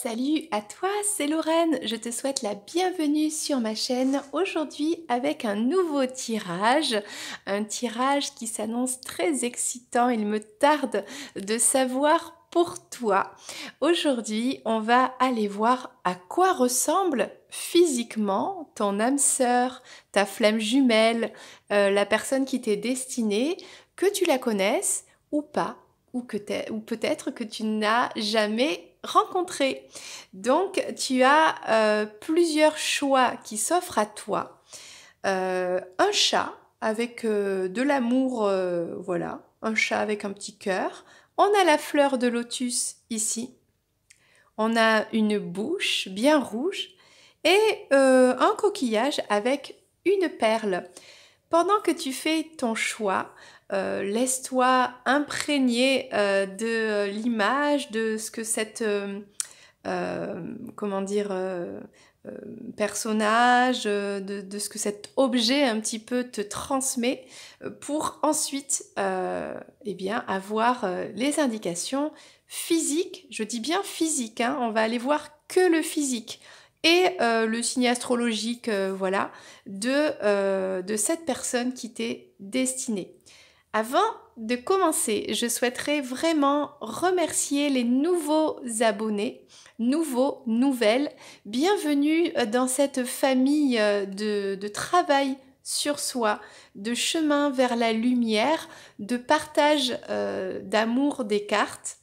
Salut à toi, c'est Lorraine. Je te souhaite la bienvenue sur ma chaîne aujourd'hui avec un nouveau tirage, un tirage qui s'annonce très excitant. Il me tarde de savoir pour toi. Aujourd'hui, on va aller voir à quoi ressemble physiquement ton âme sœur, ta flamme jumelle, la personne qui t'est destinée, que tu la connaisses ou pas ou peut-être que tu n'as jamais rencontré. Donc, tu as plusieurs choix qui s'offrent à toi. Un chat avec de l'amour, voilà, un chat avec un petit cœur. On a la fleur de lotus ici. On a une bouche bien rouge et un coquillage avec une perle. Pendant que tu fais ton choix, laisse-toi imprégner de l'image, de ce que cette comment dire, euh, personnage, de ce que cet objet un petit peu te transmet pour ensuite eh bien, avoir les indications physiques, je dis bien physique, hein, on va aller voir que le physique et le signe astrologique voilà, de cette personne qui t'est destinée. Avant de commencer, je souhaiterais vraiment remercier les nouveaux abonnés, nouvelles. Bienvenue dans cette famille de travail sur soi, de chemin vers la lumière, de partage d'amour des cartes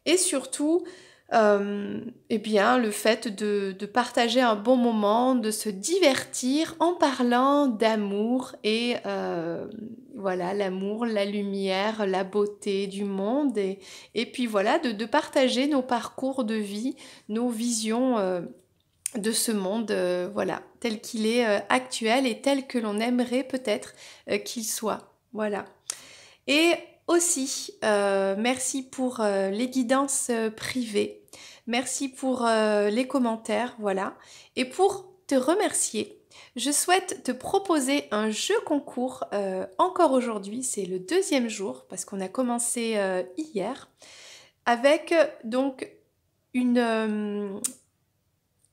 et surtout eh bien, le fait de partager un bon moment, de se divertir en parlant d'amour et voilà, l'amour, la lumière, la beauté du monde et puis voilà, de partager nos parcours de vie, nos visions de ce monde, voilà, tel qu'il est actuel et tel que l'on aimerait peut-être qu'il soit. Voilà. Et aussi, merci pour les guidances privées, merci pour les commentaires, voilà. Et pour te remercier, je souhaite te proposer un jeu concours encore aujourd'hui, c'est le deuxième jour parce qu'on a commencé hier, avec donc une,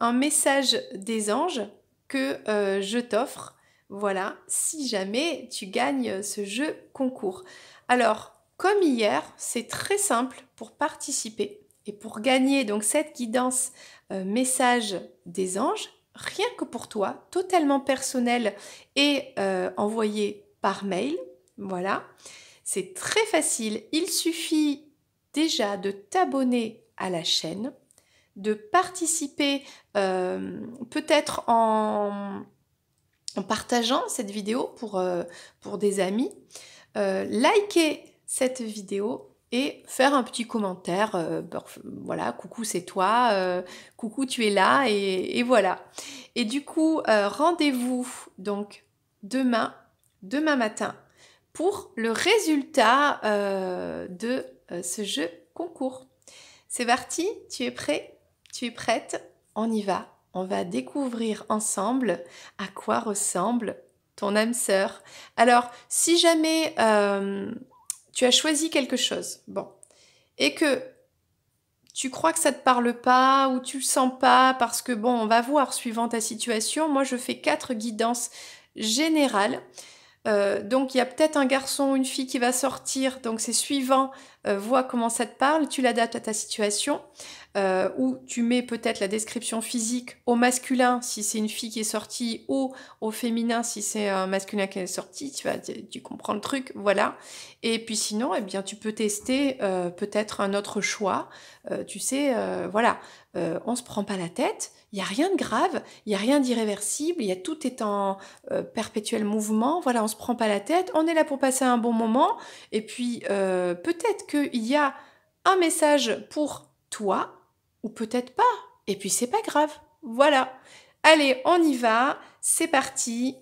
un message des anges que je t'offre, voilà, si jamais tu gagnes ce jeu concours. Alors, comme hier, c'est très simple pour participer et pour gagner donc cette guidance message des anges, rien que pour toi, totalement personnel et envoyé par mail. Voilà, c'est très facile. Il suffit déjà de t'abonner à la chaîne, de participer peut-être en partageant cette vidéo pour des amis, liker cette vidéo et faire un petit commentaire, voilà, coucou c'est toi, coucou tu es là et voilà. Et du coup, rendez-vous donc demain matin pour le résultat de ce jeu concours. C'est parti, tu es prêt? Tu es prête? On y va. On va découvrir ensemble à quoi ressemble ton âme sœur. Alors, si jamais tu as choisi quelque chose, bon, et que tu crois que ça te parle pas ou tu le sens pas parce que bon, on va voir suivant ta situation. Moi, je fais 4 guidances générales. Donc il y a peut-être un garçon ou une fille qui va sortir, donc c'est suivant, vois comment ça te parle, tu l'adaptes à ta situation, ou tu mets peut-être la description physique au masculin si c'est une fille qui est sortie, ou au féminin si c'est un masculin qui est sorti, tu comprends le truc, voilà. Et puis sinon, eh bien, tu peux tester peut-être un autre choix, tu sais, voilà, on se prend pas la tête, il n'y a rien de grave, il n'y a rien d'irréversible, tout est en perpétuel mouvement, voilà, on se prend pas la tête, on est là pour passer un bon moment, et puis peut-être qu'il y a un message pour toi, ou peut-être pas, et puis c'est pas grave, voilà. Allez, on y va, c'est parti.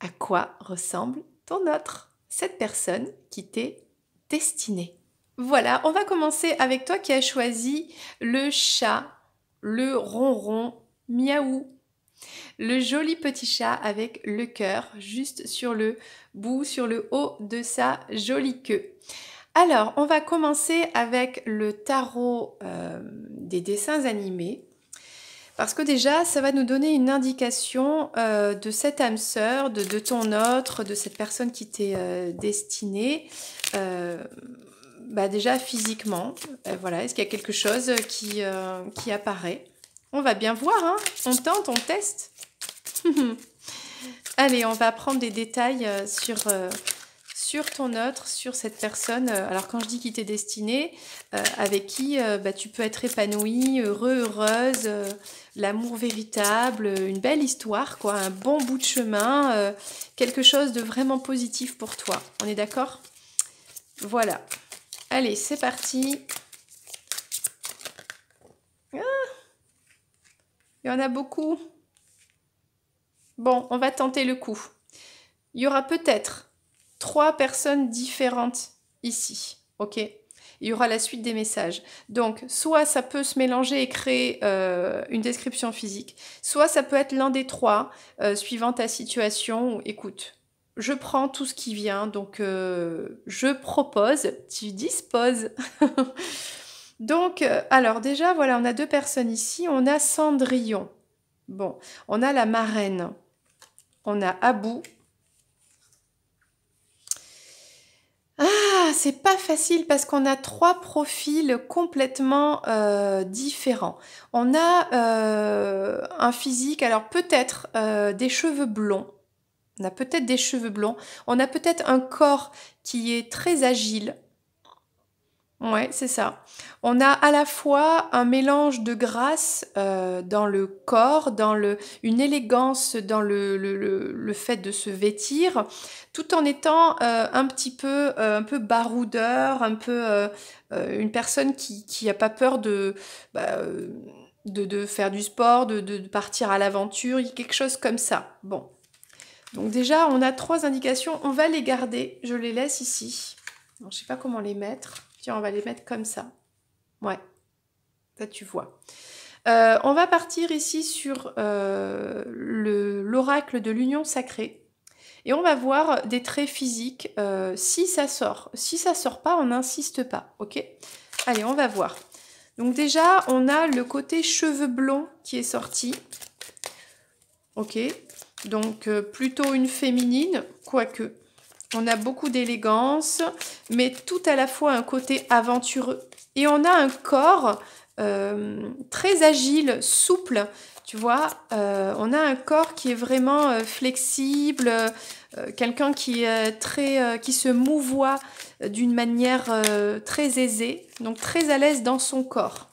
À quoi ressemble ton autre, cette personne qui t'est destinée? Voilà, on va commencer avec toi qui as choisi le chat, le ronron, miaou. Le joli petit chat avec le cœur juste sur le bout, sur le haut de sa jolie queue. Alors, on va commencer avec le tarot des dessins animés. Parce que déjà, ça va nous donner une indication de cette âme sœur, de ton autre, de cette personne qui t'est destinée. Bah déjà physiquement, voilà, est-ce qu'il y a quelque chose qui apparaît? On va bien voir, hein? On tente, on teste. Allez, on va prendre des détails sur ton autre, sur cette personne. Alors quand je dis qui t'est destiné, avec qui bah, tu peux être épanoui, heureux, heureuse, l'amour véritable, une belle histoire, quoi, un bon bout de chemin, quelque chose de vraiment positif pour toi. On est d'accord? Voilà. Allez, c'est parti. Ah, il y en a beaucoup. Bon, on va tenter le coup. Il y aura peut-être 3 personnes différentes ici, ok? Il y aura la suite des messages. Donc, soit ça peut se mélanger et créer une description physique, soit ça peut être l'un des 3, suivant ta situation. Écoute, je prends tout ce qui vient, donc je propose, tu disposes. Donc, alors déjà, voilà, on a 2 personnes ici. On a Cendrillon. Bon, on a la marraine. On a Abou. Ah, c'est pas facile parce qu'on a 3 profils complètement différents. On a un physique, alors peut-être des cheveux blonds. On a peut-être des cheveux blonds. On a peut-être un corps qui est très agile. Ouais, c'est ça. On a à la fois un mélange de grâce dans le corps, une élégance dans le fait de se vêtir, tout en étant un peu baroudeur, un peu une personne qui a pas peur bah, euh, de faire du sport, de partir à l'aventure, quelque chose comme ça. Bon. Donc déjà, on a 3 indications. On va les garder. Je les laisse ici. Alors, je sais pas comment les mettre. Tiens, on va les mettre comme ça. Ouais, ça tu vois. On va partir ici sur l'oracle de l'union sacrée. Et on va voir des traits physiques si ça sort. Si ça sort pas, on n'insiste pas. Ok? Allez, on va voir. Donc déjà, on a le côté cheveux blonds qui est sorti. Ok? Donc plutôt une féminine, quoique. On a beaucoup d'élégance, mais tout à la fois un côté aventureux. Et on a un corps très agile, souple, tu vois. On a un corps qui est vraiment flexible, quelqu'un qui est qui se mouvoie d'une manière très aisée, donc très à l'aise dans son corps.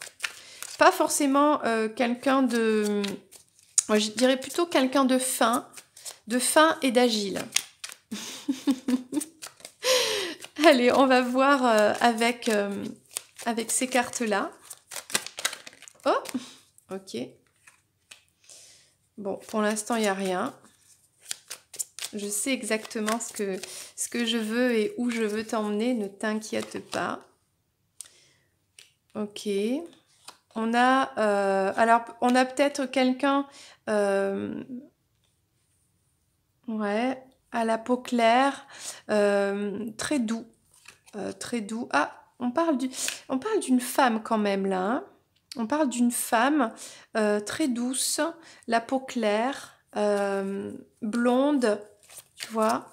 Pas forcément quelqu'un de... Moi, je dirais plutôt quelqu'un de fin et d'agile. Allez, on va voir avec ces cartes-là. Oh, ok. Bon, pour l'instant, il n'y a rien. Je sais exactement ce que je veux et où je veux t'emmener. Ne t'inquiète pas. Ok. On a, alors, on a peut-être quelqu'un... ouais, à la peau claire, très doux. Très doux. Ah, on parle d'une femme quand même là. Hein. On parle d'une femme très douce, la peau claire, blonde, tu vois,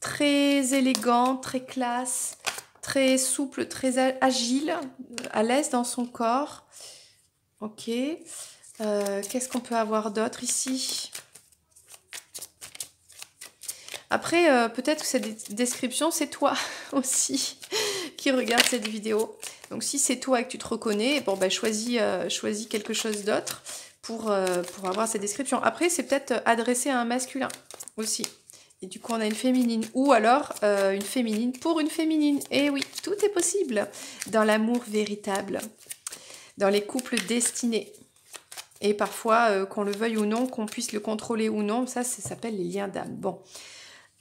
très élégante, très classe, très souple, très agile, à l'aise dans son corps. Ok. Qu'est-ce qu'on peut avoir d'autre ici? Après, peut-être que cette description, c'est toi aussi qui regarde cette vidéo. Donc, si c'est toi et que tu te reconnais, bon, ben, choisis quelque chose d'autre pour avoir cette description. Après, c'est peut-être adressé à un masculin aussi. Et du coup, on a une féminine. Ou alors, une féminine pour une féminine. Et oui, tout est possible dans l'amour véritable, dans les couples destinés. Et parfois, qu'on le veuille ou non, qu'on puisse le contrôler ou non, ça s'appelle les liens d'âme. Bon.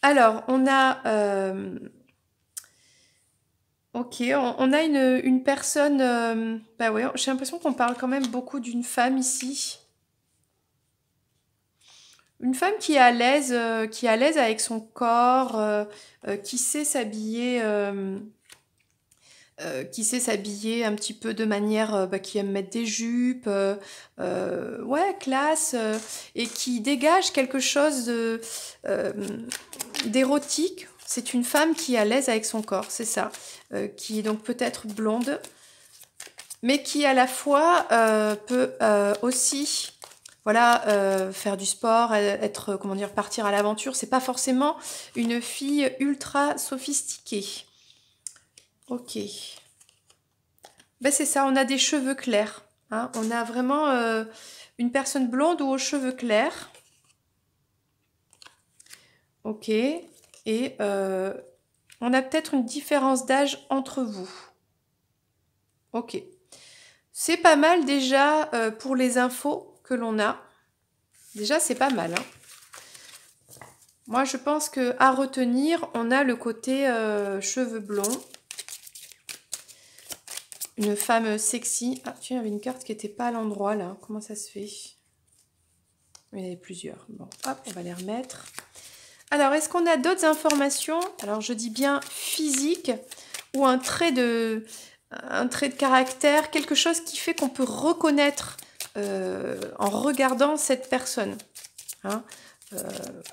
Alors, on a... ok, on a une personne... bah ouais, j'ai l'impression qu'on parle quand même beaucoup d'une femme ici. Une femme qui est à l'aise avec son corps, qui sait s'habiller qui sait s'habiller un petit peu de manière, qui aime mettre des jupes, ouais, classe, et qui dégage quelque chose d'érotique. C'est une femme qui est à l'aise avec son corps, c'est ça. Qui est donc peut-être blonde, mais qui à la fois peut aussi, voilà, faire du sport, être, comment dire, partir à l'aventure. C'est pas forcément une fille ultra sophistiquée. Ok. Ben c'est ça, on a des cheveux clairs. Hein. On a vraiment une personne blonde ou aux cheveux clairs. Ok. Et on a peut-être une différence d'âge entre vous. Ok. C'est pas mal déjà pour les infos que l'on a. Déjà, c'est pas mal. Hein. Moi, je pense que à retenir, on a le côté cheveux blonds. Une femme sexy. Ah, tiens, il y avait une carte qui n'était pas à l'endroit, là. Comment ça se fait? Il y en avait plusieurs. Bon, hop, on va les remettre. Alors, est-ce qu'on a d'autres informations? Alors, je dis bien physique ou un trait de caractère, quelque chose qui fait qu'on peut reconnaître en regardant cette personne. Hein,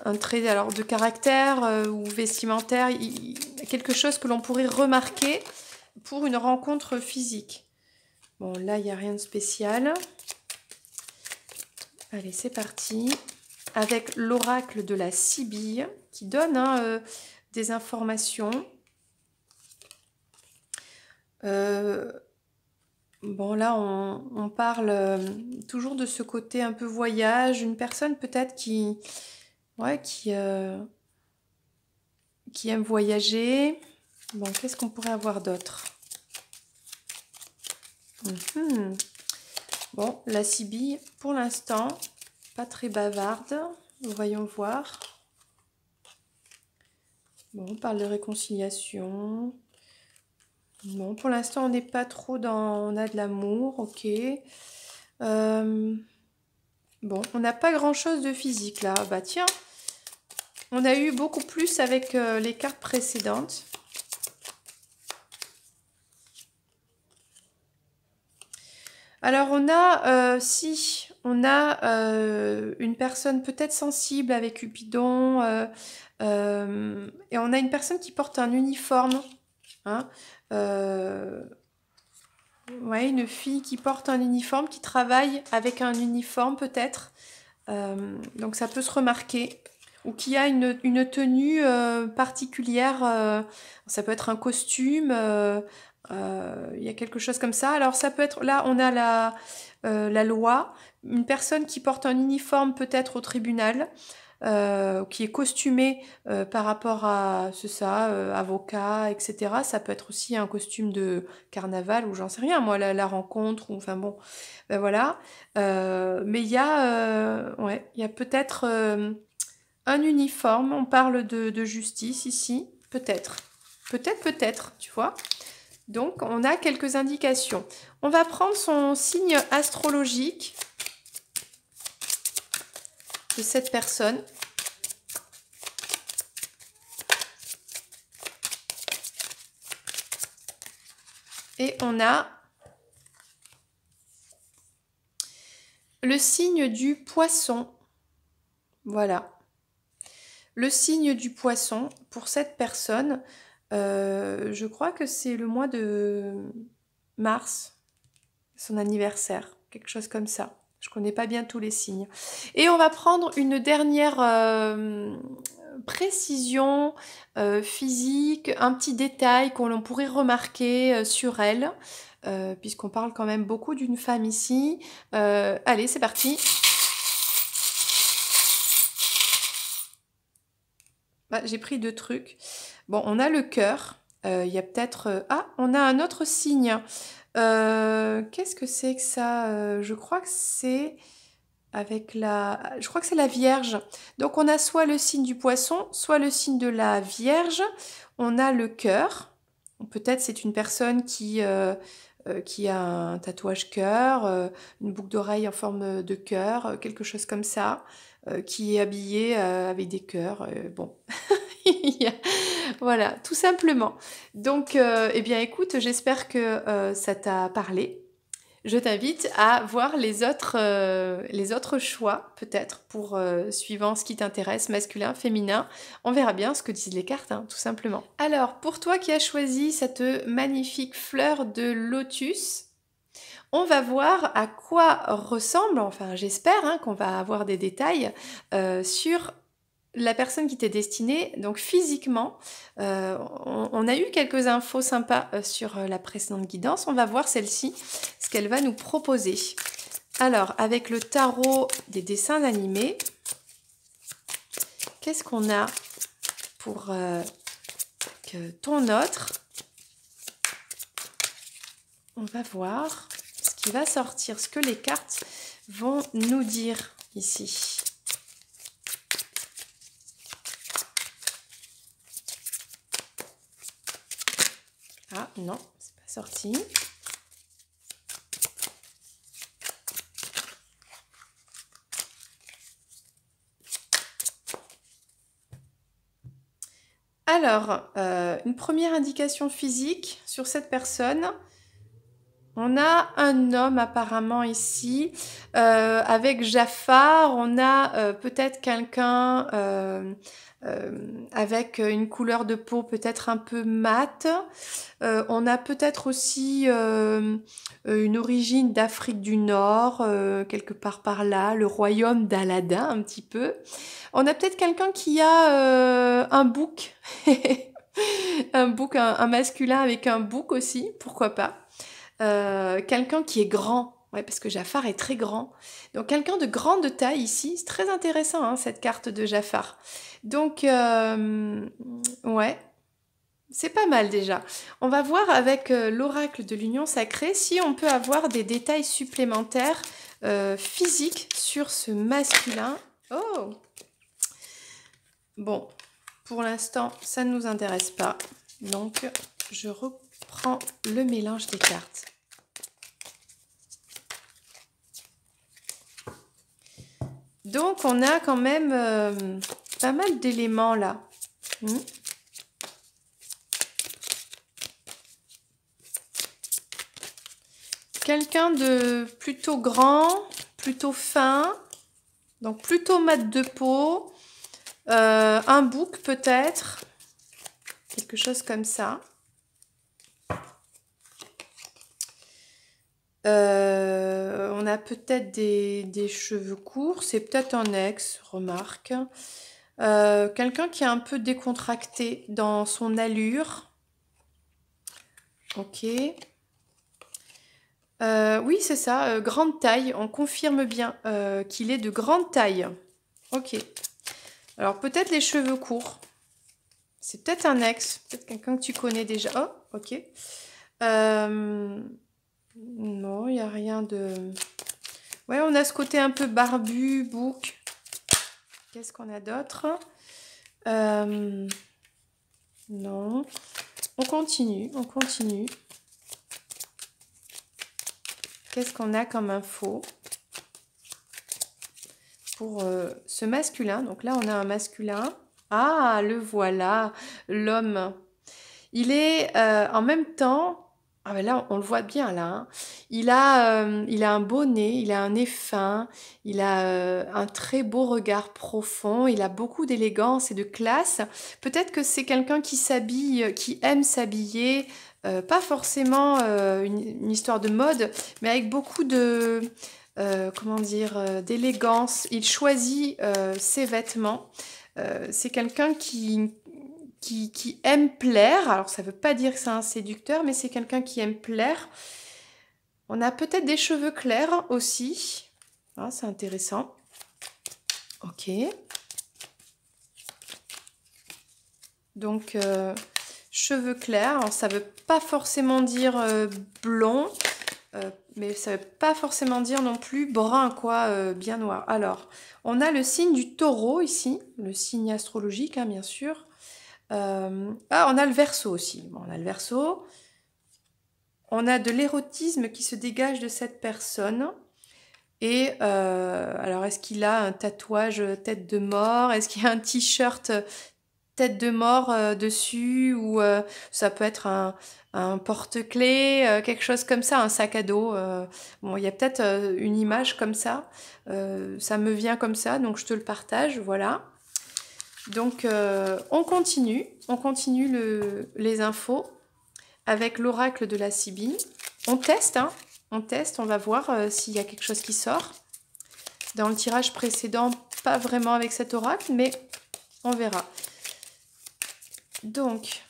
un trait alors, de caractère ou vestimentaire, il y a quelque chose que l'on pourrait remarquer pour une rencontre physique. Bon, là, il n'y a rien de spécial. Allez, c'est parti. Avec l'oracle de la Sibylle, qui donne des informations. Bon, là, on parle toujours de ce côté un peu voyage. Une personne peut-être qui aime voyager. Bon, qu'est-ce qu'on pourrait avoir d'autre? Bon, la Sibylle, pour l'instant, pas très bavarde. Voyons voir. Bon, on parle de réconciliation. Bon, pour l'instant, on n'est pas trop dans... On a de l'amour, ok. Bon, on n'a pas grand-chose de physique, là. Bah tiens, on a eu beaucoup plus avec les cartes précédentes. Alors, on a, on a une personne peut-être sensible avec Cupidon, et on a une personne qui porte un uniforme. Hein, ouais, une fille qui porte un uniforme, qui travaille avec un uniforme peut-être. Donc, ça peut se remarquer. Ou qui a une tenue particulière. Ça peut être un costume. Il y a quelque chose comme ça. Alors ça peut être, là on a la loi, une personne qui porte un uniforme peut-être au tribunal, qui est costumé par rapport à, c'est ça, avocat, etc. Ça peut être aussi un costume de carnaval ou j'en sais rien, moi, la rencontre, ou enfin bon, ben voilà. Mais ouais, il y a peut-être un uniforme, on parle de justice ici, peut-être. Peut-être, tu vois. Donc, on a quelques indications. On va prendre son signe astrologique de cette personne. Et on a le signe du poisson. Voilà. Le signe du poisson, pour cette personne, je crois que c'est le mois de mars, son anniversaire, quelque chose comme ça. Je connais pas bien tous les signes. Et on va prendre une dernière précision physique, un petit détail qu'on pourrait remarquer sur elle, puisqu'on parle quand même beaucoup d'une femme ici. Allez, c'est parti. Bah, j'ai pris deux trucs. Bon, on a le cœur. Il y a peut-être... Ah, on a un autre signe. Qu'est-ce que c'est que ça? Je crois que c'est avec la... Je crois que c'est la Vierge. Donc, on a soit le signe du poisson, soit le signe de la Vierge. On a le cœur. Peut-être c'est une personne qui a un tatouage cœur, une boucle d'oreille en forme de cœur, quelque chose comme ça, qui est habillée avec des cœurs. Bon, Voilà, tout simplement. Donc, eh bien, écoute, j'espère que ça t'a parlé. Je t'invite à voir les autres choix, peut-être, pour suivant ce qui t'intéresse, masculin, féminin. On verra bien ce que disent les cartes, hein, tout simplement. Alors, pour toi qui as choisi cette magnifique fleur de lotus, on va voir à quoi ressemble, enfin j'espère hein, qu'on va avoir des détails sur la personne qui t'est destinée, donc physiquement. On a eu quelques infos sympas sur la précédente guidance. On va voir celle-ci, ce qu'elle va nous proposer. Alors, avec le tarot des dessins animés, qu'est-ce qu'on a pour que ton autre? On va voir ce qui va sortir, ce que les cartes vont nous dire ici. Ah non, c'est pas sorti. Alors, une première indication physique sur cette personne. On a un homme apparemment ici, avec Jafar, on a peut-être quelqu'un avec une couleur de peau peut-être un peu mate. On a peut-être aussi une origine d'Afrique du Nord, quelque part par là, le royaume d'Aladin un petit peu. On a peut-être quelqu'un qui a un bouc, un bouc, un masculin avec un bouc aussi, pourquoi pas. Quelqu'un qui est grand, ouais, parce que Jafar est très grand. Donc quelqu'un de grande taille ici, c'est très intéressant hein, cette carte de Jafar. Donc ouais, c'est pas mal déjà. On va voir avec l'oracle de l'union sacrée si on peut avoir des détails supplémentaires physiques sur ce masculin. Oh! Bon, pour l'instant, ça ne nous intéresse pas. Donc, je reprends le mélange des cartes. Donc, on a quand même pas mal d'éléments là. Quelqu'un de plutôt grand, plutôt fin, donc plutôt mat de peau, un bouc peut-être, quelque chose comme ça. On a peut-être des cheveux courts, c'est peut-être un ex, remarque. Quelqu'un qui est un peu décontracté dans son allure. Ok. Oui, c'est ça, grande taille. On confirme bien qu'il est de grande taille. Ok. Alors, peut-être les cheveux courts. C'est peut-être un ex, peut-être quelqu'un que tu connais déjà. Oh, ok. Non, il n'y a rien de... Ouais, on a ce côté un peu barbu, bouc. Qu'est-ce qu'on a d'autre? Non. On continue, on continue. Qu'est-ce qu'on a comme info pour ce masculin? Donc là, on a un masculin. Ah, le voilà, l'homme. Il est en même temps... Ah ben là, on le voit bien là. Hein. Il a un beau nez, il a un nez fin, il a un très beau regard profond, il a beaucoup d'élégance et de classe. Peut-être que c'est quelqu'un qui s'habille, qui aime s'habiller, pas forcément une histoire de mode, mais avec beaucoup de, comment dire, d'élégance. Il choisit ses vêtements. C'est quelqu'un qui aime plaire. Alors, ça ne veut pas dire que c'est un séducteur, mais c'est quelqu'un qui aime plaire. On a peut-être des cheveux clairs aussi. Ah, c'est intéressant. Ok. Donc, cheveux clairs. Alors, ça ne veut pas forcément dire blond, mais ça ne veut pas forcément dire non plus brun, quoi, bien noir. Alors, on a le signe du taureau ici, le signe astrologique, hein, bien sûr. On a le Verseau aussi. Bon, on a le Verseau. On a de l'érotisme qui se dégage de cette personne. Et alors, est-ce qu'il a un tatouage tête de mort? Est-ce qu'il a un t-shirt tête de mort dessus, ou ça peut être un porte-clés, quelque chose comme ça, un sac à dos. Bon, il y a peut-être une image comme ça. Ça me vient comme ça, donc je te le partage, voilà. Donc on continue les infos avec l'oracle de la Sibylle. On teste, hein, on teste, on va voir s'il y a quelque chose qui sort. Dans le tirage précédent, pas vraiment avec cet oracle, mais on verra. Donc,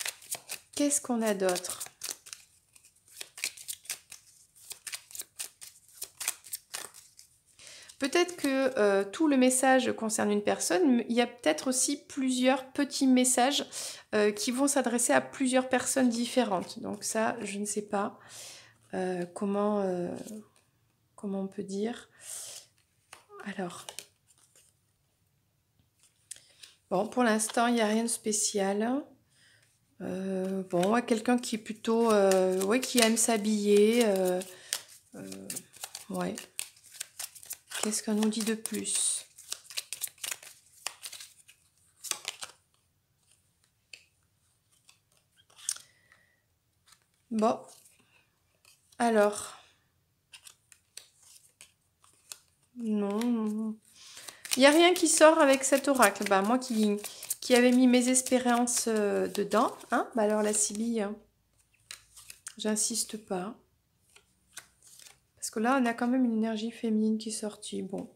qu'est-ce qu'on a d'autre? Peut-être que tout le message concerne une personne, mais il y a peut-être aussi plusieurs petits messages qui vont s'adresser à plusieurs personnes différentes. Donc ça, je ne sais pas comment on peut dire. Alors, bon, pour l'instant, il n'y a rien de spécial. Bon, quelqu'un qui est plutôt, ouais, qui aime s'habiller. Ouais. Qu'est-ce qu'on nous dit de plus? Bon, alors, non, il n'y a rien qui sort avec cet oracle. Bah, moi qui avais mis mes espérances dedans, hein, bah alors la Sibylle, j'insiste pas. Parce que là, on a quand même une énergie féminine qui est sortie. Bon,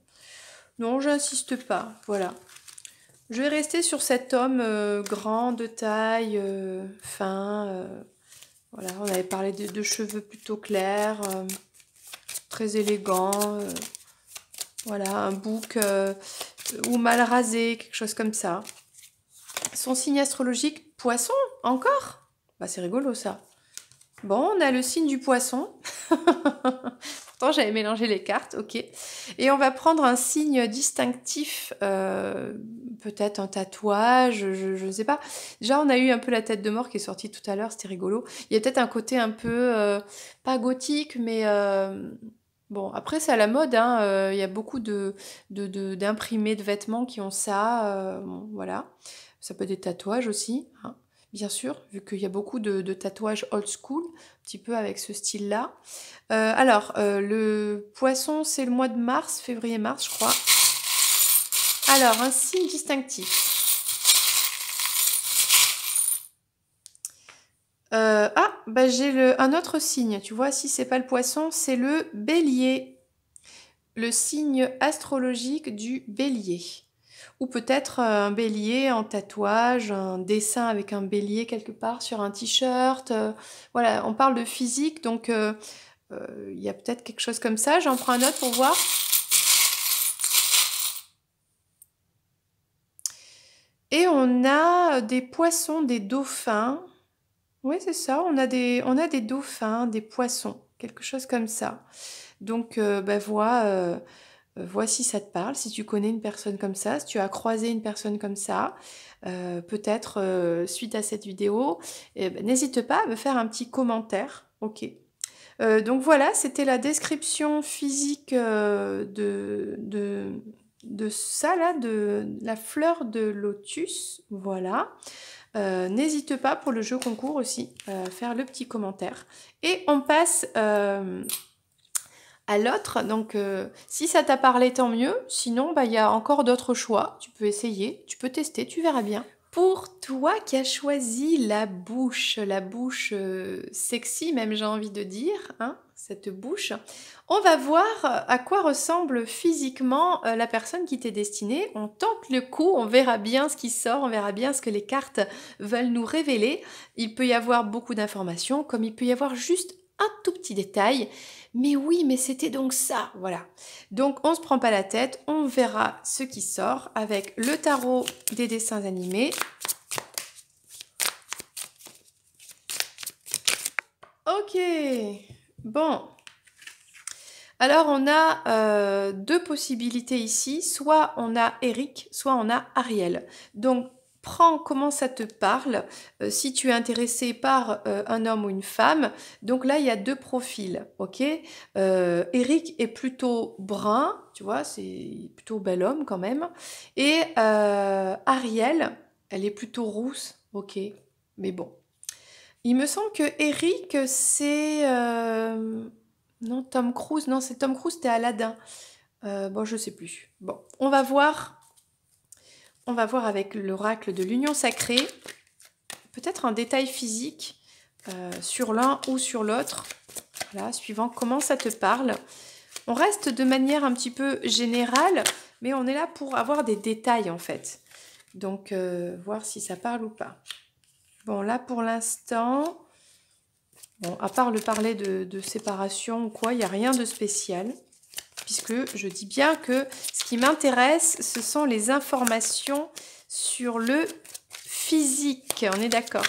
non, j'insiste pas, voilà. Je vais rester sur cet homme grand, de taille, fin. Voilà, on avait parlé de cheveux plutôt clairs, très élégants. Voilà, un bouc ou mal rasé, quelque chose comme ça. Son signe astrologique, poisson, encore? Bah c'est rigolo ça. Bon, on a le signe du poisson. Pourtant, j'avais mélangé les cartes, ok. Et on va prendre un signe distinctif, peut-être un tatouage, je ne sais pas. Déjà, on a eu un peu la tête de mort qui est sortie tout à l'heure, c'était rigolo. Il y a peut-être un côté un peu, pas gothique, mais bon, après, c'est à la mode, hein. Il y a beaucoup d'imprimés de vêtements qui ont ça, bon, voilà. Ça peut être des tatouages aussi, hein. Bien sûr, vu qu'il y a beaucoup de tatouages old school, un petit peu avec ce style-là. Alors, le poisson, c'est le mois de mars, février-mars, je crois. Alors, un signe distinctif. Bah, j'ai un autre signe. Tu vois, si c'est pas le poisson, c'est le bélier. Le signe astrologique du bélier. Ou peut-être un bélier en tatouage, un dessin avec un bélier quelque part sur un t-shirt. Voilà, on parle de physique, donc il y a peut-être quelque chose comme ça. J'en prends un autre pour voir. Et on a des poissons, des dauphins. Oui, c'est ça, on a des dauphins, des poissons, quelque chose comme ça. Donc, bah, vois si ça te parle, si tu connais une personne comme ça, si tu as croisé une personne comme ça, peut-être suite à cette vidéo, ben, n'hésite pas à me faire un petit commentaire. Ok. Donc voilà, c'était la description physique de ça là, de la fleur de lotus. Voilà. N'hésite pas pour le jeu concours aussi, à faire le petit commentaire. Et on passe à l'autre. Donc, si ça t'a parlé, tant mieux. Sinon, bah, il y a encore d'autres choix. Tu peux essayer, tu peux tester, tu verras bien. Pour toi qui as choisi la bouche sexy, même j'ai envie de dire, hein, cette bouche, on va voir à quoi ressemble physiquement la personne qui t'est destinée. On tente le coup, on verra bien ce qui sort, on verra bien ce que les cartes veulent nous révéler. Il peut y avoir beaucoup d'informations, comme il peut y avoir juste un tout petit détail. Mais oui, mais c'était donc ça, voilà. Donc on se prend pas la tête, on verra ce qui sort avec le tarot des dessins animés. Ok, bon. Alors on a deux possibilités ici, soit on a Eric, soit on a Ariel. Donc prends comment ça te parle, si tu es intéressé par un homme ou une femme. Donc là, il y a deux profils, ok. Eric est plutôt brun, tu vois, c'est plutôt bel homme quand même. Et Ariel, Elle est plutôt rousse, ok. Mais bon. Il me semble que Eric, c'est... Non, Tom Cruise. Non, c'est Tom Cruise, c'était Aladdin. Bon, je sais plus. Bon, on va voir. On va voir avec l'oracle de l'union sacrée. Peut-être un détail physique sur l'un ou sur l'autre. Voilà, suivant comment ça te parle. On reste de manière un petit peu générale, mais on est là pour avoir des détails en fait. Donc, voir si ça parle ou pas. Bon, là pour l'instant, bon, à part le parler de séparation ou quoi, il n'y a rien de spécial. Puisque je dis bien que ce qui m'intéresse, ce sont les informations sur le physique. On est d'accord?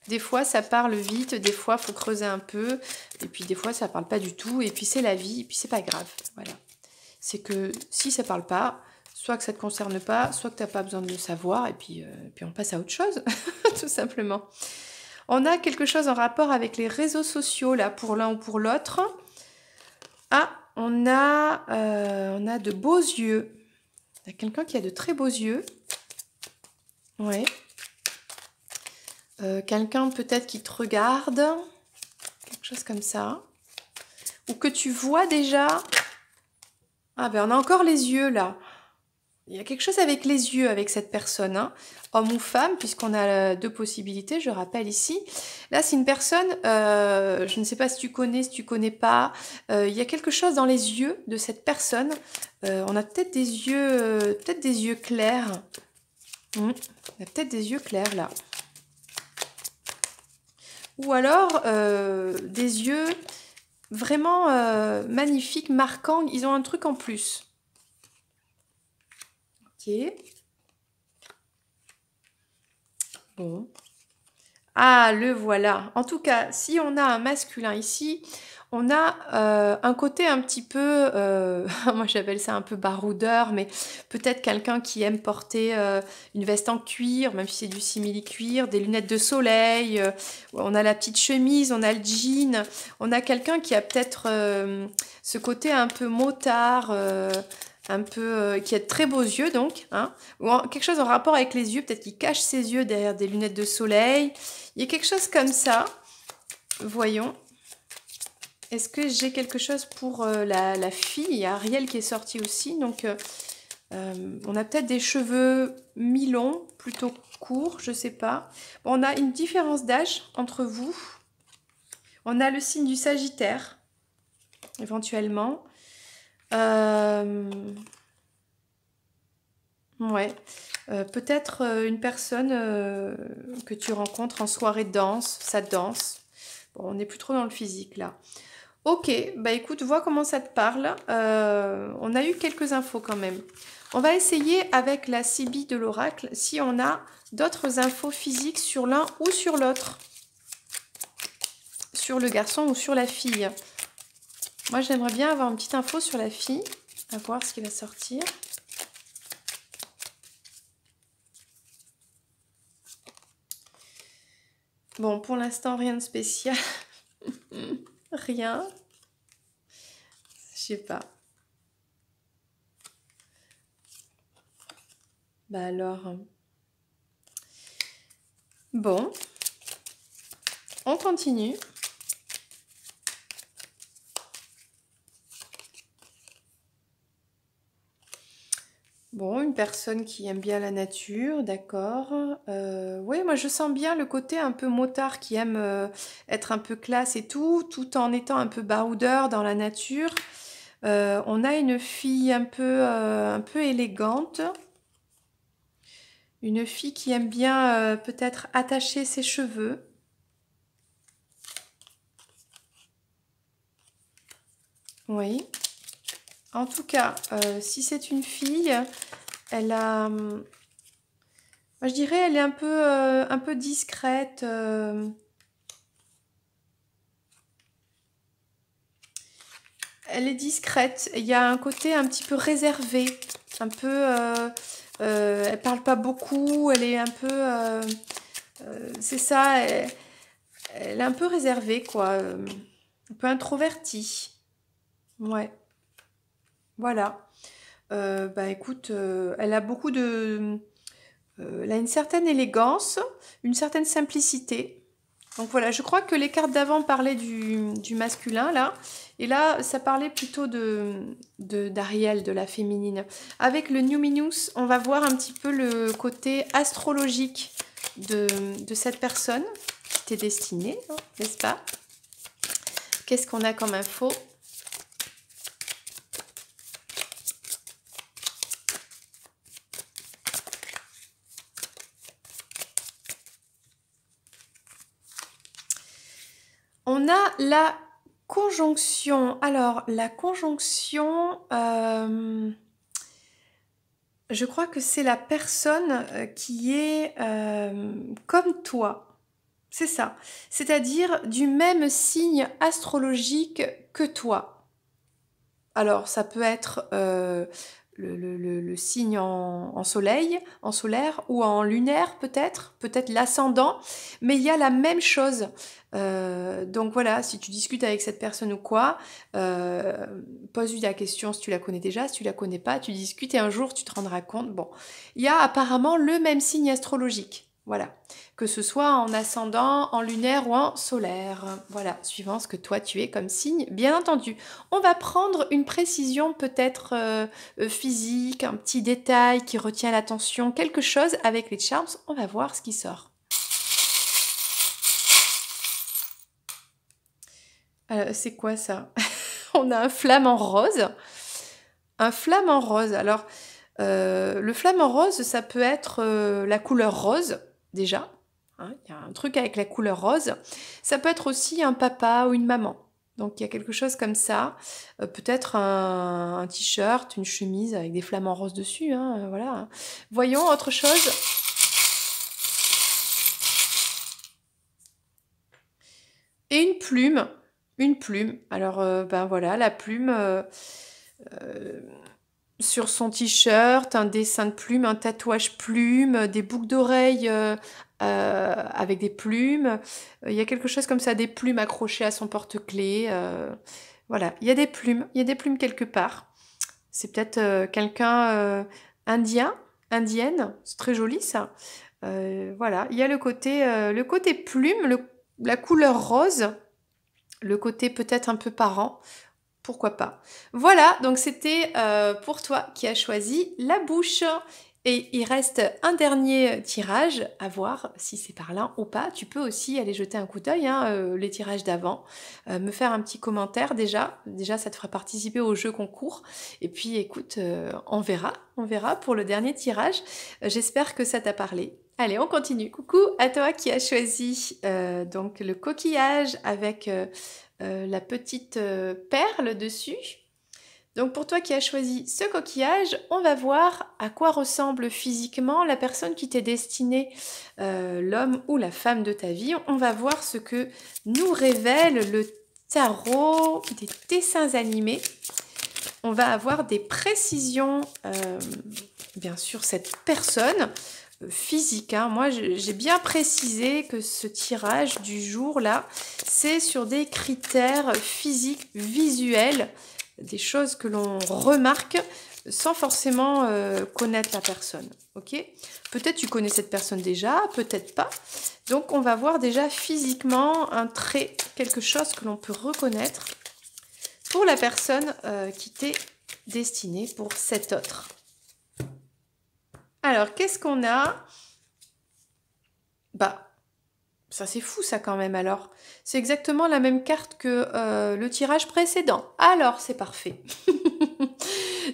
Des fois, ça parle vite, des fois, il faut creuser un peu, et puis des fois, ça parle pas du tout, et puis c'est la vie, et puis c'est pas grave. Voilà. C'est que si ça parle pas, soit que ça te concerne pas, soit que tu n'as pas besoin de le savoir, et puis on passe à autre chose, tout simplement. On a quelque chose en rapport avec les réseaux sociaux, là, pour l'un ou pour l'autre. Ah, on a de beaux yeux. Il y a quelqu'un qui a de très beaux yeux. Ouais. Quelqu'un peut-être qui te regarde. Quelque chose comme ça. Ou que tu vois déjà. Ah ben on a encore les yeux là. Il y a quelque chose avec les yeux avec cette personne, hein. Homme ou femme, puisqu'on a deux possibilités, je rappelle ici. Là, c'est une personne, je ne sais pas si tu connais, si tu connais pas. Il y a quelque chose dans les yeux de cette personne. On a peut-être des yeux clairs. Il y a peut-être des yeux clairs là. Ou alors des yeux vraiment magnifiques, marquants. Ils ont un truc en plus. Ok. Bon. Ah, le voilà. En tout cas, si on a un masculin ici, on a un côté un petit peu, moi j'appelle ça un peu baroudeur, mais peut-être quelqu'un qui aime porter une veste en cuir, même si c'est du simili-cuir, des lunettes de soleil, on a la petite chemise, on a le jean, on a quelqu'un qui a peut-être ce côté un peu motard, un peu qui a de très beaux yeux donc, hein, ou quelque chose en rapport avec les yeux, peut-être qu'il cache ses yeux derrière des lunettes de soleil. Il y a quelque chose comme ça. Voyons. Est-ce que j'ai quelque chose pour la fille? Il y a Ariel qui est sortie aussi. Donc, on a peut-être des cheveux mi-longs, plutôt courts, je ne sais pas. Bon, on a une différence d'âge entre vous. On a le signe du Sagittaire, éventuellement. Ouais. Peut-être une personne que tu rencontres en soirée de danse, ça danse. Bon, on n'est plus trop dans le physique là. Ok, bah écoute, vois comment ça te parle. On a eu quelques infos quand même. On va essayer avec la CB de l'oracle si on a d'autres infos physiques sur l'un ou sur l'autre. Sur le garçon ou sur la fille. Moi, j'aimerais bien avoir une petite info sur la fille. À voir ce qui va sortir. Bon, pour l'instant, rien de spécial. Rien. Je sais pas. Bah alors. Bon. On continue. Bon, une personne qui aime bien la nature, d'accord. Oui, moi je sens bien le côté un peu motard qui aime être un peu classe et tout en étant un peu baroudeur dans la nature. On a une fille un peu élégante. Une fille qui aime bien peut-être attacher ses cheveux. Oui. En tout cas, si c'est une fille, elle a... moi, je dirais, elle est un peu discrète. Elle est discrète. Il y a un côté un petit peu réservé. Un peu... elle parle pas beaucoup. Elle est un peu... c'est ça. Elle est un peu réservée, quoi. Un peu introvertie. Ouais. Voilà. Bah écoute, elle a beaucoup de... elle a une certaine élégance, une certaine simplicité. Donc voilà, je crois que les cartes d'avant parlaient du masculin, là. Et là, ça parlait plutôt d'Ariel, de la féminine. Avec le Numinous, on va voir un petit peu le côté astrologique de cette personne qui t'est destinée, hein, n'est-ce pas? Qu'est-ce qu'on a comme info? On a la conjonction. Alors, la conjonction, je crois que c'est la personne qui est comme toi. C'est ça. C'est-à-dire du même signe astrologique que toi. Alors, ça peut être le signe en soleil, en solaire ou en lunaire peut-être l'ascendant, mais il y a la même chose. Donc voilà, si tu discutes avec cette personne ou quoi, pose-lui la question si tu la connais déjà, si tu la connais pas, tu discutes et un jour tu te rendras compte. Bon, il y a apparemment le même signe astrologique. Voilà, que ce soit en ascendant, en lunaire ou en solaire. Voilà, suivant ce que toi tu es comme signe, bien entendu. On va prendre une précision peut-être physique, un petit détail qui retient l'attention, quelque chose avec les charms. On va voir ce qui sort. C'est quoi ça? On a un flamant rose. Un flamant rose. Alors, le flamant rose, ça peut être la couleur rose, déjà. Hein, il y a un truc avec la couleur rose. Ça peut être aussi un papa ou une maman. Donc, il y a quelque chose comme ça. Peut-être un t-shirt, une chemise avec des flamants roses dessus. Hein, voilà. Voyons autre chose. Et une plume. Une plume. Alors, ben voilà, la plume... sur son t-shirt, un dessin de plume, un tatouage plume, des boucles d'oreilles avec des plumes. Il y a quelque chose comme ça, des plumes accrochées à son porte-clés. Voilà, il y a des plumes quelque part. C'est peut-être quelqu'un indien, indienne, c'est très joli ça. Voilà, il y a le côté plume, la couleur rose, le côté peut-être un peu parent. Pourquoi pas? Voilà, donc c'était pour toi qui as choisi la bouche. Et il reste un dernier tirage à voir si c'est par là ou pas. Tu peux aussi aller jeter un coup d'œil, hein, les tirages d'avant, me faire un petit commentaire déjà. Déjà, ça te fera participer au jeu concours. Et puis, écoute, on verra pour le dernier tirage. J'espère que ça t'a parlé. Allez, on continue. Coucou à toi qui as choisi donc le coquillage avec la petite perle dessus. Donc pour toi qui as choisi ce coquillage, on va voir à quoi ressemble physiquement la personne qui t'est destinée, l'homme ou la femme de ta vie. On va voir ce que nous révèle le tarot des dessins animés. On va avoir des précisions, bien sûr, cette personne physique. Hein. Moi, j'ai bien précisé que ce tirage du jour là, c'est sur des critères physiques, visuels, des choses que l'on remarque sans forcément connaître la personne. Ok? Peut-être tu connais cette personne déjà, peut-être pas. Donc, on va voir déjà physiquement un trait, quelque chose que l'on peut reconnaître pour la personne qui t'est destinée pour cet autre. Alors, qu'est-ce qu'on a? Bah, ça c'est fou ça quand même alors. C'est exactement la même carte que le tirage précédent. Alors, c'est parfait.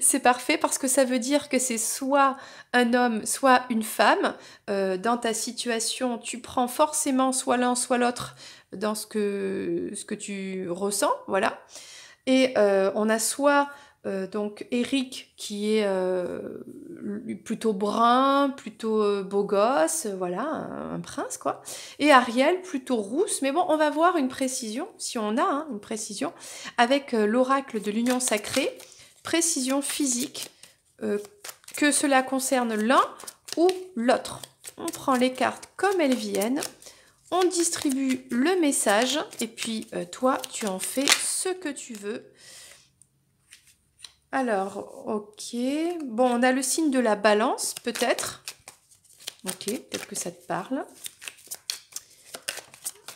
C'est parfait parce que ça veut dire que c'est soit un homme, soit une femme. Dans ta situation, tu prends forcément soit l'un, soit l'autre dans ce que tu ressens, voilà. Et on a soit donc Eric qui est plutôt brun, plutôt beau gosse, voilà, un prince quoi. Et Ariel plutôt rousse, mais bon, on va voir une précision, si on a hein, une précision, avec l'oracle de l'union sacrée, précision physique, que cela concerne l'un ou l'autre. On prend les cartes comme elles viennent. On distribue le message et puis toi, tu en fais ce que tu veux. Alors, ok. Bon, on a le signe de la balance, peut-être. Ok, peut-être que ça te parle.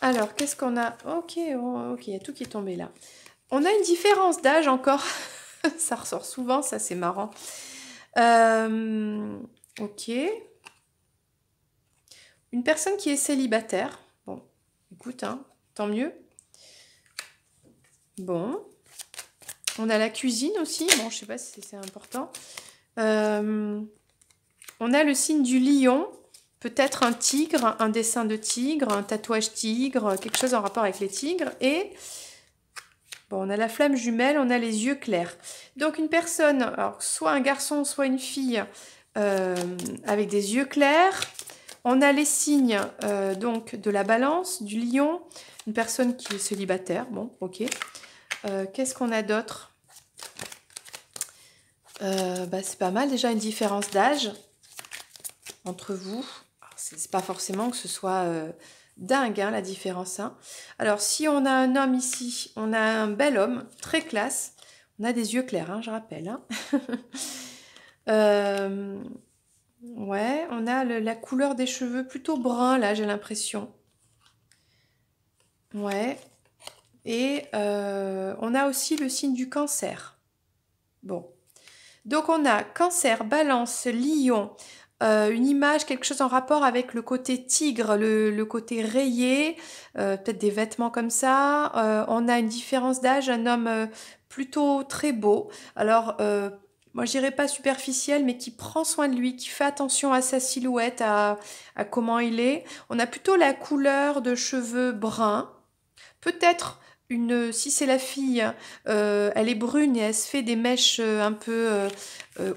Alors, qu'est-ce qu'on a? Ok, ok, il y a tout qui est tombé là. On a une différence d'âge encore. Ça ressort souvent, ça c'est marrant. Ok. Une personne qui est célibataire. Bon, écoute, hein, tant mieux. Bon. On a la cuisine aussi. Bon, je sais pas si c'est important. On a le signe du lion. Peut-être un tigre, un dessin de tigre, un tatouage tigre, quelque chose en rapport avec les tigres. Et bon, on a la flamme jumelle, on a les yeux clairs. Donc une personne, alors soit un garçon, soit une fille, avec des yeux clairs. On a les signes donc de la balance, du lion, une personne qui est célibataire. Bon, ok. Qu'est-ce qu'on a d'autre? C'est pas mal déjà une différence d'âge entre vous. C'est pas forcément que ce soit dingue hein, la différence. Hein. Alors si on a un homme ici, on a un bel homme, très classe. On a des yeux clairs, hein, je rappelle. Hein. Ouais, on a la couleur des cheveux plutôt brun là, j'ai l'impression. Ouais. Et on a aussi le signe du cancer. Bon. Donc on a cancer, balance, lion, une image, quelque chose en rapport avec le côté tigre, le côté rayé, peut-être des vêtements comme ça. On a une différence d'âge, un homme plutôt très beau. Alors, moi je dirais pas superficiel, mais qui prend soin de lui, qui fait attention à sa silhouette, à comment il est. On a plutôt la couleur de cheveux bruns. Peut-être si c'est la fille, elle est brune et elle se fait des mèches un peu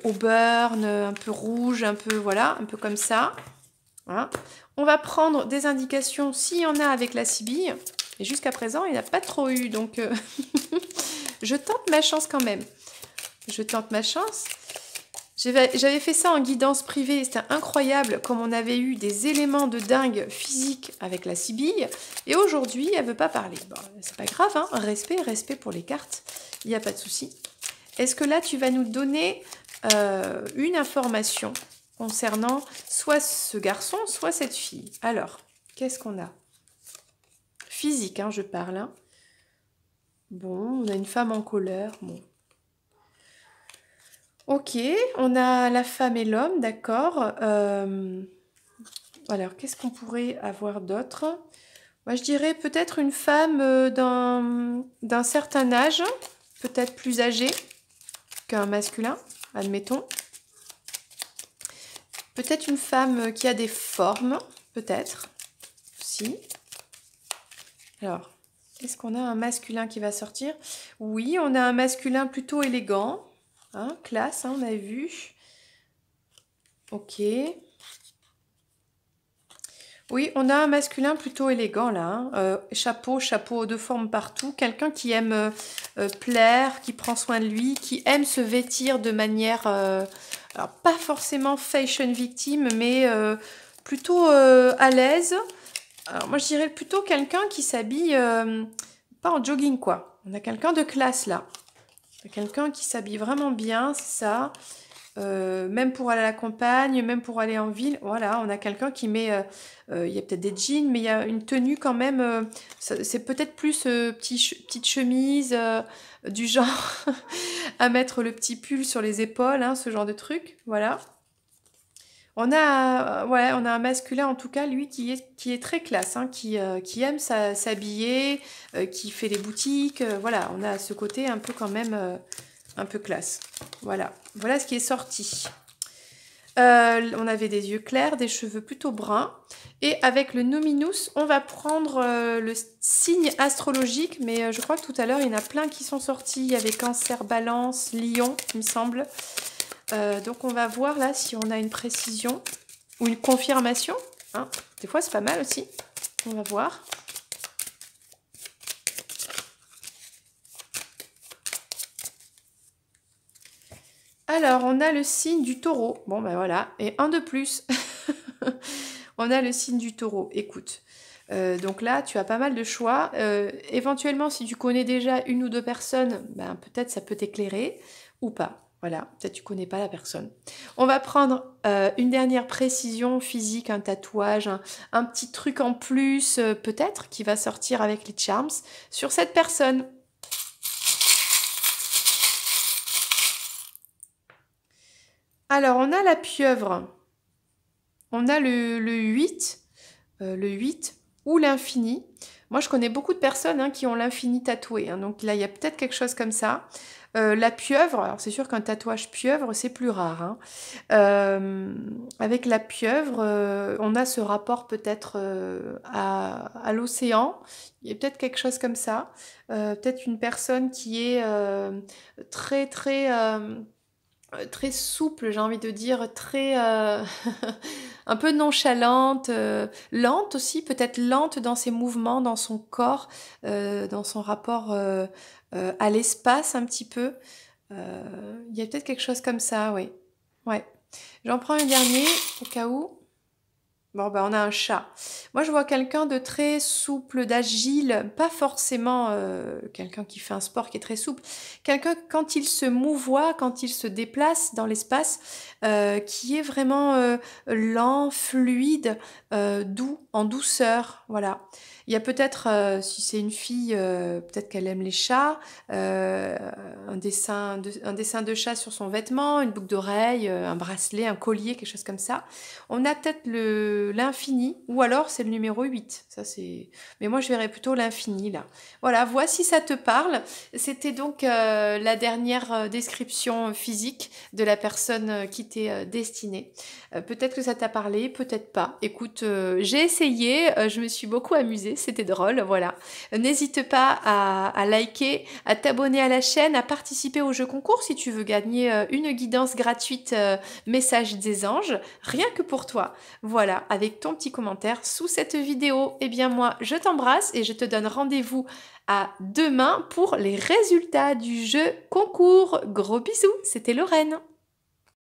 au burn, un peu rouge, un peu voilà, un peu comme ça. Voilà. On va prendre des indications s'il y en a avec la Sibille. Et jusqu'à présent, il n'y en a pas trop eu, donc je tente ma chance quand même. Je tente ma chance. J'avais fait ça en guidance privée, c'était incroyable comme on avait eu des éléments de dingue physique avec la Sibille. Et aujourd'hui, elle veut pas parler. Bon, c'est pas grave, hein. Respect pour les cartes, il n'y a pas de souci. Est-ce que là, tu vas nous donner une information concernant soit ce garçon, soit cette fille? Alors, qu'est-ce qu'on a? Physique, hein, je parle. Hein. Bon, on a une femme en colère, bon. Ok, on a la femme et l'homme, d'accord. Alors, qu'est-ce qu'on pourrait avoir d'autre? Moi, je dirais peut-être une femme d'un certain âge, peut-être plus âgée qu'un masculin, admettons. Peut-être une femme qui a des formes, peut-être, aussi. Alors, est-ce qu'on a un masculin qui va sortir? Oui, on a un masculin plutôt élégant. Hein, classe, hein, on a vu. Ok. Oui, on a un masculin plutôt élégant là. Hein. Chapeau de forme partout. Quelqu'un qui aime plaire, qui prend soin de lui, qui aime se vêtir de manière... alors, pas forcément fashion victime, mais plutôt à l'aise. Alors, moi, je dirais plutôt quelqu'un qui s'habille pas en jogging, quoi. On a quelqu'un de classe là. Quelqu'un qui s'habille vraiment bien, c'est ça. Même pour aller à la campagne, même pour aller en ville, voilà, on a quelqu'un qui met, il y a peut-être des jeans, mais il y a une tenue quand même, c'est peut-être plus petite chemise, du genre à mettre le petit pull sur les épaules, hein, ce genre de truc, voilà. Ouais, on a un masculin en tout cas, lui, qui est très classe, hein, qui aime s'habiller, qui fait des boutiques, voilà, on a ce côté un peu quand même, un peu classe. Voilà, voilà ce qui est sorti. On avait des yeux clairs, des cheveux plutôt bruns. Et avec le Nominus, on va prendre le signe astrologique, mais je crois que tout à l'heure, il y en a plein qui sont sortis. Il y avait Cancer, Balance, Lion, il me semble. Donc on va voir là si on a une précision ou une confirmation. Hein. Des fois c'est pas mal aussi. On va voir. Alors on a le signe du taureau. Bon ben voilà. Et un de plus. On a le signe du taureau. Écoute. Donc là, tu as pas mal de choix. Éventuellement, si tu connais déjà une ou deux personnes, ben, peut-être ça peut t'éclairer. ou pas. Voilà, peut-être tu connais pas la personne. On va prendre une dernière précision physique, un tatouage, un petit truc en plus, peut-être, qui va sortir avec les charms sur cette personne. Alors, on a la pieuvre, on a le 8, ou l'infini. Moi, je connais beaucoup de personnes hein, qui ont l'infini tatoué. Hein, donc là, il y a peut-être quelque chose comme ça. La pieuvre, alors c'est sûr qu'un tatouage pieuvre, c'est plus rare. Hein. Avec la pieuvre, on a ce rapport peut-être à l'océan. Il y a peut-être quelque chose comme ça. Peut-être une personne qui est très, très... très souple, j'ai envie de dire, très un peu nonchalante, lente aussi, peut-être lente dans ses mouvements, dans son corps, dans son rapport à l'espace un petit peu. Il y a peut-être quelque chose comme ça, oui. Ouais. J'en prends un dernier au cas où. Bon, ben, on a un chat. Moi, je vois quelqu'un de très souple, d'agile, pas forcément quelqu'un qui fait un sport qui est très souple. Quelqu'un, quand il se mouvoie, quand il se déplace dans l'espace, qui est vraiment lent, fluide, doux, en douceur. Voilà. Il y a peut-être, si c'est une fille, peut-être qu'elle aime les chats, un dessin de chat sur son vêtement, une boucle d'oreille, un bracelet, un collier, quelque chose comme ça. On a peut-être l'infini, ou alors c'est le numéro 8. Ça, c'est... Mais moi, je verrais plutôt l'infini, là. Voilà, vois si ça te parle. C'était donc la dernière description physique de la personne qui t'est destinée. Peut-être que ça t'a parlé, peut-être pas. Écoute, j'ai essayé, je me suis beaucoup amusée, c'était drôle, voilà. N'hésite pas à liker, à t'abonner à la chaîne, à participer au jeu concours si tu veux gagner une guidance gratuite Message des anges, rien que pour toi. Voilà, avec ton petit commentaire sous cette vidéo. Eh bien moi, je t'embrasse et je te donne rendez-vous à demain pour les résultats du jeu concours. Gros bisous, c'était Lorraine.